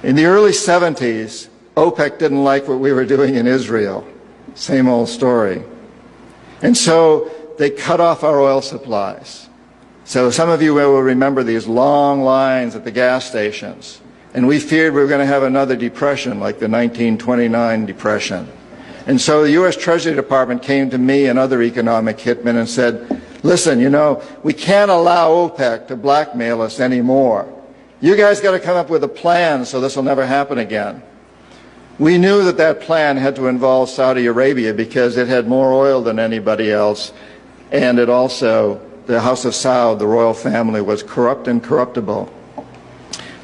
In the early 70s, OPEC didn't like what we were doing in Israel. Same old story. And so they cut off our oil supplies. So some of you will remember these long lines at the gas stations. And we feared we were going to have another depression like the 1929 depression. And so the U.S. Treasury Department came to me and other economic hitmen and said, listen, you know, we can't allow OPEC to blackmail us anymore. You guys got to come up with a plan so this will never happen again. We knew that that plan had to involve Saudi Arabia because it had more oil than anybody else, and it also, the House of Saud, the royal family, was corrupt and corruptible.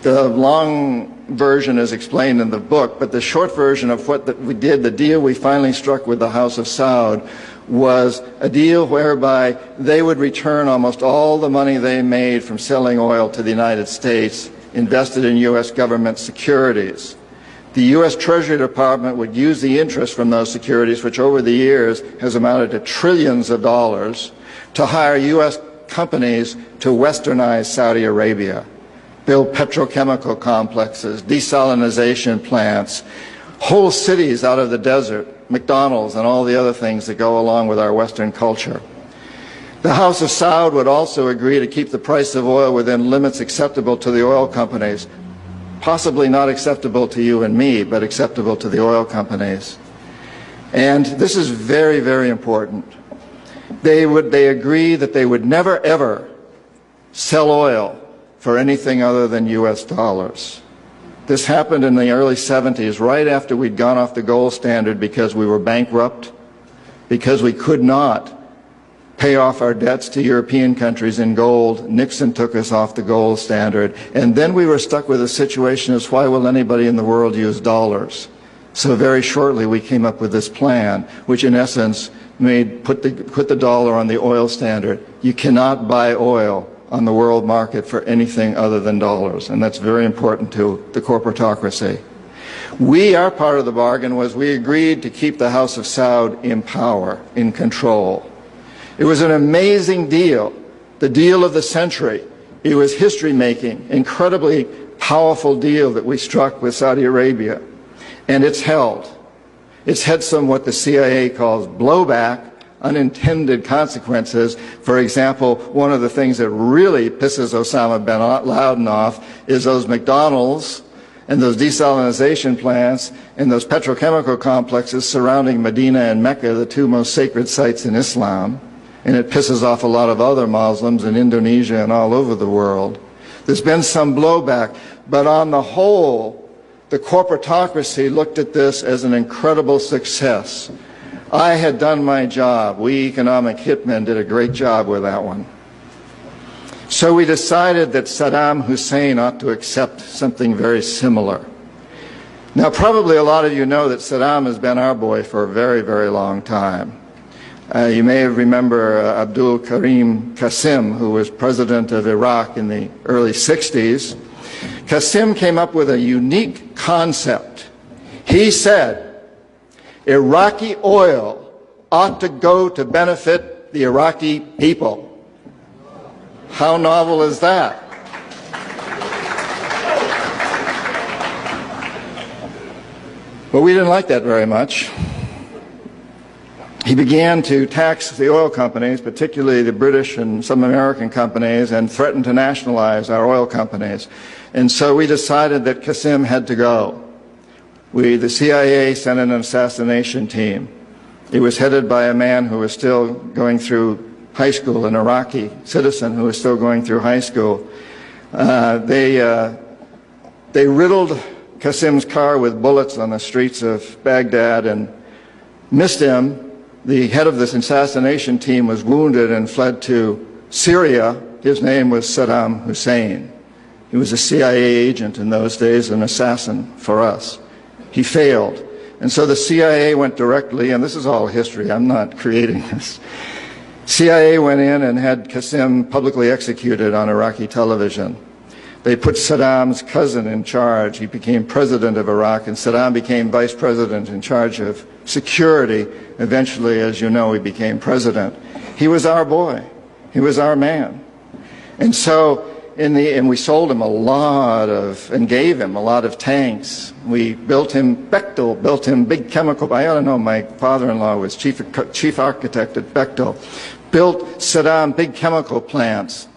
The long version is explained in the book, but the short version of what we did, the deal we finally struck with the House of Saud, was a deal whereby they would return almost all the money they made from selling oil to the United States, invested in U.S. government securities. The U.S. Treasury Department would use the interest from those securities, which over the years has amounted to trillions of dollars, to hire U.S. companies to westernize Saudi Arabia, build petrochemical complexes, desalination plants, whole cities out of the desert, McDonald's and all the other things that go along with our Western culture. The House of Saud would also agree to keep the price of oil within limits acceptable to the oil companies, possibly not acceptable to you and me, but acceptable to the oil companies. And this is very, very important. They agree that they would never, ever sell oil for anything other than U.S. dollars. This happened in the early 70s, right after we'd gone off the gold standard because we were bankrupt, because we could not pay off our debts to European countries in gold. Nixon took us off the gold standard. And then we were stuck with a situation as why will anybody in the world use dollars? So very shortly we came up with this plan, which in essence put the dollar on the oil standard. You cannot buy oil on the world market for anything other than dollars. And that's very important to the corporatocracy. Our part of the bargain was we agreed to keep the House of Saud in power, in control. It was an amazing deal, the deal of the century. It was history-making, incredibly powerful deal that we struck with Saudi Arabia. And it's held. It's had some what the CIA calls blowback, unintended consequences. For example, one of the things that really pisses Osama bin Laden off is those McDonald's and those desalination plants and those petrochemical complexes surrounding Medina and Mecca, the two most sacred sites in Islam. And it pisses off a lot of other Muslims in Indonesia and all over the world. There's been some blowback, but on the whole, the corporatocracy looked at this as an incredible success. I had done my job. We economic hitmen did a great job with that one. So we decided that Saddam Hussein ought to accept something very similar. Now, probably a lot of you know that Saddam has been our boy for a very, very long time. You may remember Abdul Karim Qasim, who was president of Iraq in the early 60s. Qasim came up with a unique concept. He said, Iraqi oil ought to go to benefit the Iraqi people. How novel is that? But we didn't like that very much. He began to tax the oil companies, particularly the British and some American companies, and threatened to nationalize our oil companies. And so we decided that Qasim had to go. The CIA sent an assassination team. It was headed by a man who was still going through high school, an Iraqi citizen who was still going through high school. They riddled Qasim's car with bullets on the streets of Baghdad and missed him. The head of this assassination team was wounded and fled to Syria. His name was Saddam Hussein. He was a CIA agent in those days, an assassin for us. He failed. And so the CIA went directly, and this is all history, I'm not creating this. CIA went in and had Qasim publicly executed on Iraqi television. They put Saddam's cousin in charge. He became president of Iraq, and Saddam became vice president in charge of security. Eventually, as you know, he became president. He was our boy. He was our man. And so and we sold him a lot of, and gave him a lot of tanks. We built him, Bechtel built him big chemical, I ought to know, my father-in-law was chief architect at Bechtel, built Saddam big chemical plants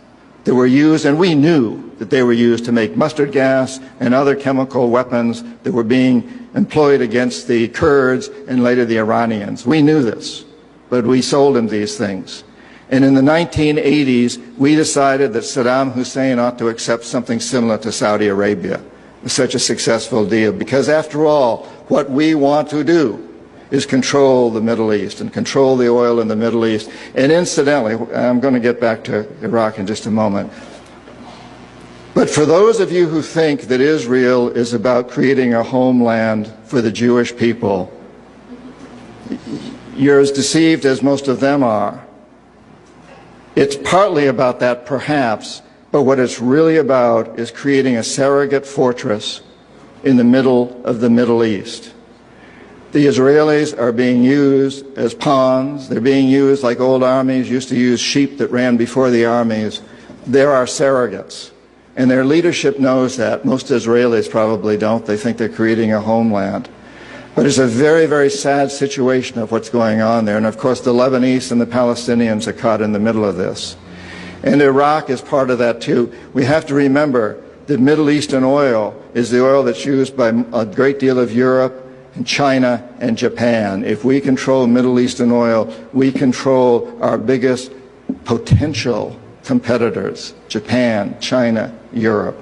that were used, and we knew that they were used to make mustard gas and other chemical weapons that were being employed against the Kurds and later the Iranians. We knew this, but we sold him these things. And in the 1980s, we decided that Saddam Hussein ought to accept something similar to Saudi Arabia. It was such a successful deal, because after all, what we want to do is control the Middle East and control the oil in the Middle East. And incidentally, I'm going to get back to Iraq in just a moment. But for those of you who think that Israel is about creating a homeland for the Jewish people, you're as deceived as most of them are. It's partly about that, perhaps, but what it's really about is creating a surrogate fortress in the middle of the Middle East. The Israelis are being used as pawns. They're being used like old armies used to use sheep that ran before the armies. There are surrogates. And their leadership knows that. Most Israelis probably don't. They think they're creating a homeland. But it's a very, very sad situation of what's going on there. And of course, the Lebanese and the Palestinians are caught in the middle of this. And Iraq is part of that too. We have to remember that Middle Eastern oil is the oil that's used by a great deal of Europe and China and Japan. If we control Middle Eastern oil, we control our biggest potential competitors, Japan, China, Europe.